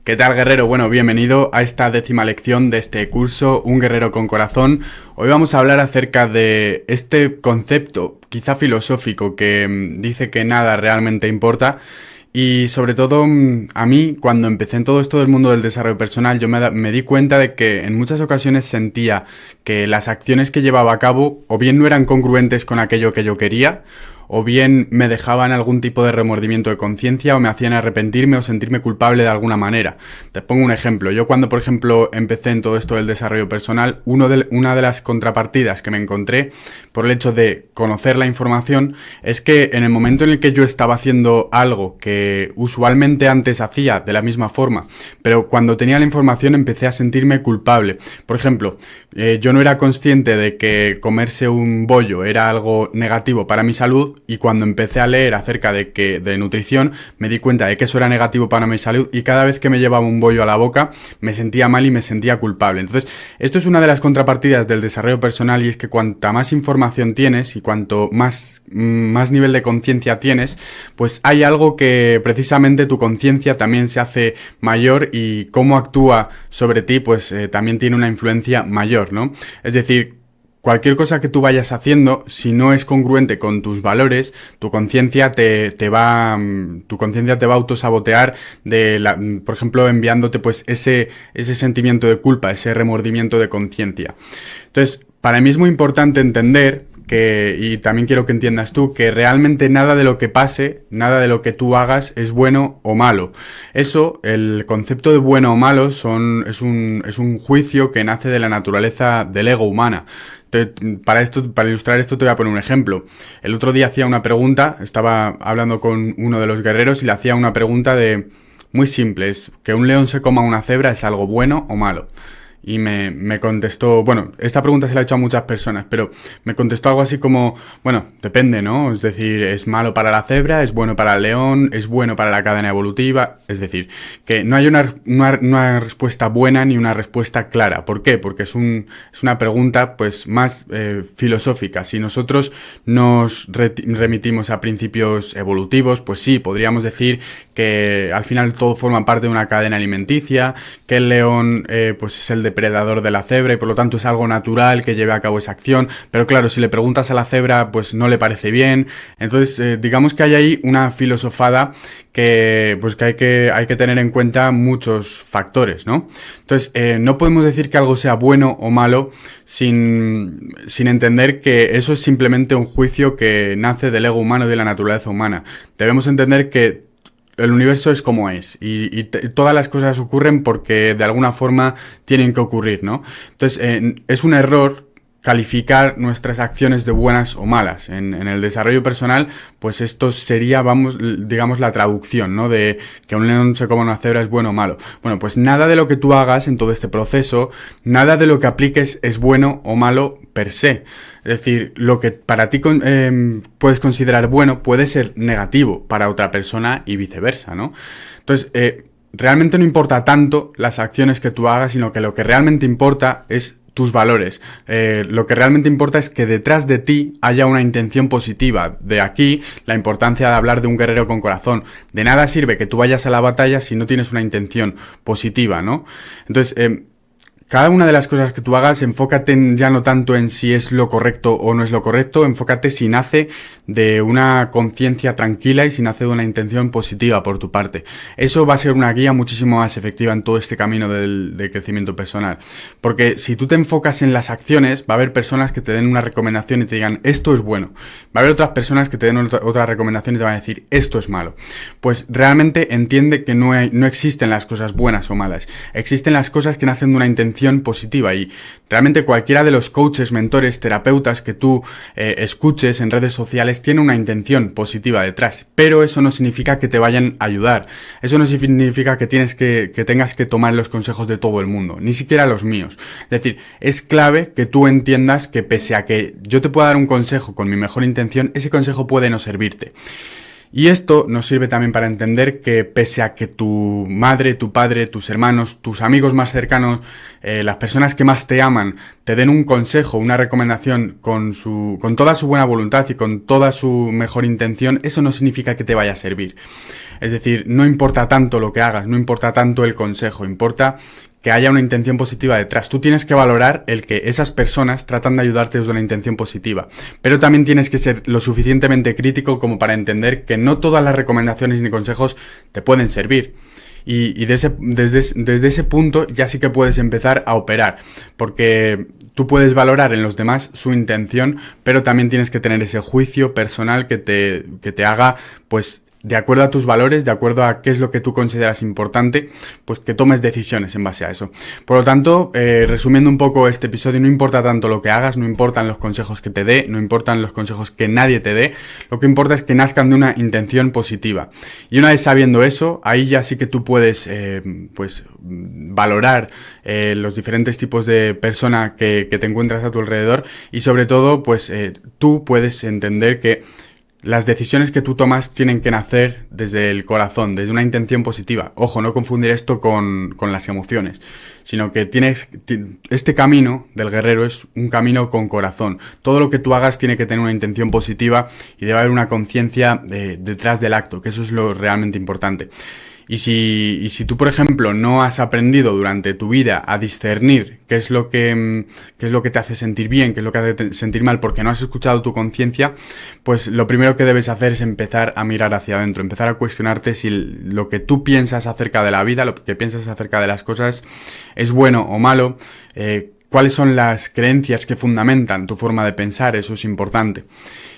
¿Qué tal, guerrero? Bueno, bienvenido a esta 10ª lección de este curso, Un Guerrero con Corazón. Hoy vamos a hablar acerca de este concepto, quizá filosófico, que dice que nada realmente importa. Y sobre todo, a mí, cuando empecé en todo esto del mundo del desarrollo personal, yo me di cuenta de que en muchas ocasiones sentía que las acciones que llevaba a cabo o bien no eran congruentes con aquello que yo quería, o bien me dejaban algún tipo de remordimiento de conciencia o me hacían arrepentirme o sentirme culpable de alguna manera. Te pongo un ejemplo. Yo cuando, por ejemplo, empecé en todo esto del desarrollo personal, una de las contrapartidas que me encontré por el hecho de conocer la información es que en el momento en el que yo estaba haciendo algo que usualmente antes hacía de la misma forma, pero cuando tenía la información empecé a sentirme culpable. Por ejemplo, yo no era consciente de que comerse un bollo era algo negativo para mi salud, y cuando empecé a leer acerca de nutrición me di cuenta de que eso era negativo para mi salud, y cada vez que me llevaba un bollo a la boca me sentía mal y me sentía culpable. Entonces, esto es una de las contrapartidas del desarrollo personal, y es que cuanta más información tienes y cuanto más nivel de conciencia tienes, pues hay algo que precisamente tu conciencia también se hace mayor, y cómo actúa sobre ti pues también tiene una influencia mayor, ¿no? Es decir, cualquier cosa que tú vayas haciendo, si no es congruente con tus valores, tu conciencia te va a autosabotear por ejemplo, enviándote pues ese sentimiento de culpa, ese remordimiento de conciencia. Entonces, para mí es muy importante entender y también quiero que entiendas tú, que realmente nada de lo que pase, nada de lo que tú hagas es bueno o malo. Eso, el concepto de bueno o malo es un juicio que nace de la naturaleza del ego humana. Para ilustrar esto te voy a poner un ejemplo. El otro día hacía una pregunta, estaba hablando con uno de los guerreros y le hacía una pregunta muy simple, es que un león se coma una cebra, ¿es algo bueno o malo? Y me contestó, bueno, esta pregunta se la he hecho a muchas personas, pero me contestó algo así como, bueno, depende, ¿no? Es decir, es malo para la cebra, es bueno para el león, es bueno para la cadena evolutiva. Es decir, que no hay una respuesta buena ni una respuesta clara. ¿Por qué? Porque es una pregunta pues más filosófica. Si nosotros nos remitimos a principios evolutivos, pues sí, podríamos decir que al final todo forma parte de una cadena alimenticia, que el león pues es el depredador de la cebra y por lo tanto es algo natural que lleve a cabo esa acción, pero claro, si le preguntas a la cebra pues no le parece bien. Entonces digamos que hay ahí una filosofada que hay que tener en cuenta muchos factores, ¿no? Entonces no podemos decir que algo sea bueno o malo sin entender que eso es simplemente un juicio que nace del ego humano y de la naturaleza humana. Debemos entender que el universo es como es y todas las cosas ocurren porque de alguna forma tienen que ocurrir, ¿no? Entonces, es un error calificar nuestras acciones de buenas o malas. En el desarrollo personal, pues esto sería, digamos, la traducción, ¿no? De que un león se coma una cebra es bueno o malo. Bueno, pues nada de lo que tú hagas en todo este proceso, nada de lo que apliques es bueno o malo per se. Es decir, lo que para ti puedes considerar bueno puede ser negativo para otra persona y viceversa, ¿no? Entonces, realmente no importa tanto las acciones que tú hagas, sino que lo que realmente importa es tus valores. Lo que realmente importa es que detrás de ti haya una intención positiva. De aquí la importancia de hablar de un guerrero con corazón. De nada sirve que tú vayas a la batalla si no tienes una intención positiva, ¿no? Entonces, cada una de las cosas que tú hagas, enfócate ya no tanto en si es lo correcto o no es lo correcto, enfócate si nace de una conciencia tranquila y si nace de una intención positiva por tu parte. Eso va a ser una guía muchísimo más efectiva en todo este camino del crecimiento personal. Porque si tú te enfocas en las acciones, va a haber personas que te den una recomendación y te digan, esto es bueno. Va a haber otras personas que te den otra recomendación y te van a decir, esto es malo. Pues realmente entiende que no existen las cosas buenas o malas. Existen las cosas que nacen de una intención positiva, y realmente cualquiera de los coaches, mentores, terapeutas que tú escuches en redes sociales tiene una intención positiva detrás, pero eso no significa que te vayan a ayudar. Eso no significa que tengas que tomar los consejos de todo el mundo, ni siquiera los míos. Es decir, es clave que tú entiendas que pese a que yo te pueda dar un consejo con mi mejor intención, ese consejo puede no servirte. Y esto nos sirve también para entender que pese a que tu madre, tu padre, tus hermanos, tus amigos más cercanos, las personas que más te aman, te den un consejo, una recomendación con toda su buena voluntad y con toda su mejor intención, eso no significa que te vaya a servir. Es decir, no importa tanto lo que hagas, no importa tanto el consejo, importa que haya una intención positiva detrás. Tú tienes que valorar el que esas personas tratan de ayudarte desde una intención positiva, pero también tienes que ser lo suficientemente crítico como para entender que no todas las recomendaciones ni consejos te pueden servir. Y desde ese punto ya sí que puedes empezar a operar, porque tú puedes valorar en los demás su intención, pero también tienes que tener ese juicio personal que te haga, pues, de acuerdo a tus valores, de acuerdo a qué es lo que tú consideras importante, pues que tomes decisiones en base a eso. Por lo tanto, resumiendo un poco este episodio, no importa tanto lo que hagas, no importan los consejos que te dé, no importan los consejos que nadie te dé, lo que importa es que nazcan de una intención positiva. Y una vez sabiendo eso, ahí ya sí que tú puedes, pues, valorar los diferentes tipos de persona que te encuentras a tu alrededor y sobre todo, pues, tú puedes entender que las decisiones que tú tomas tienen que nacer desde el corazón, desde una intención positiva. Ojo, no confundir esto con las emociones, sino que este camino del guerrero es un camino con corazón. Todo lo que tú hagas tiene que tener una intención positiva y debe haber una conciencia detrás del acto, que eso es lo realmente importante. Y si tú, por ejemplo, no has aprendido durante tu vida a discernir qué es lo que te hace sentir bien, qué es lo que te hace sentir mal, porque no has escuchado tu conciencia, pues lo primero que debes hacer es empezar a mirar hacia adentro, empezar a cuestionarte si lo que tú piensas acerca de la vida, lo que piensas acerca de las cosas, es bueno o malo, cuáles son las creencias que fundamentan tu forma de pensar, eso es importante.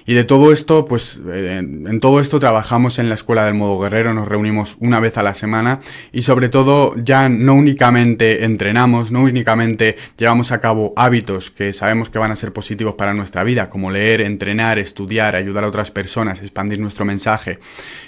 Y de todo esto, pues en todo esto trabajamos en la Escuela del Modo Guerrero, nos reunimos una vez a la semana y sobre todo ya no únicamente entrenamos, no únicamente llevamos a cabo hábitos que sabemos que van a ser positivos para nuestra vida, como leer, entrenar, estudiar, ayudar a otras personas, expandir nuestro mensaje,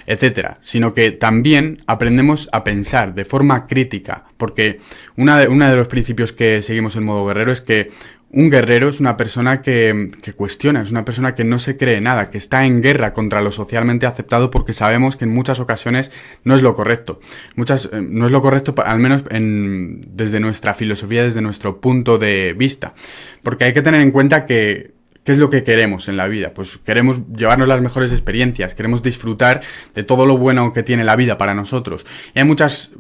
etcétera, sino que también aprendemos a pensar de forma crítica, porque uno de los principios que seguimos en Modo Guerrero es que un guerrero es una persona que cuestiona, es una persona que no se cree nada, que está en guerra contra lo socialmente aceptado porque sabemos que en muchas ocasiones no es lo correcto. No es lo correcto, al menos desde nuestra filosofía, desde nuestro punto de vista. Porque hay que tener en cuenta que ¿qué es lo que queremos en la vida? Pues queremos llevarnos las mejores experiencias, queremos disfrutar de todo lo bueno que tiene la vida para nosotros. Y hay muchas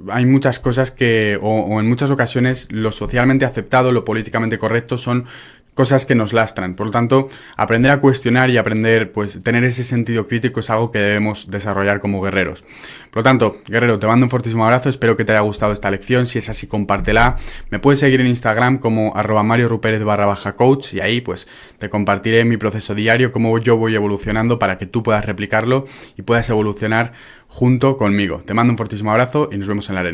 cosas que, o en muchas ocasiones, lo socialmente aceptado, lo políticamente correcto son cosas que nos lastran. Por lo tanto, aprender a cuestionar y aprender, pues, tener ese sentido crítico es algo que debemos desarrollar como guerreros. Por lo tanto, guerrero, te mando un fortísimo abrazo, espero que te haya gustado esta lección, si es así, compártela. Me puedes seguir en Instagram como @marioruperez_coach y ahí, pues, te compartiré mi proceso diario, cómo yo voy evolucionando para que tú puedas replicarlo y puedas evolucionar junto conmigo. Te mando un fortísimo abrazo y nos vemos en la arena.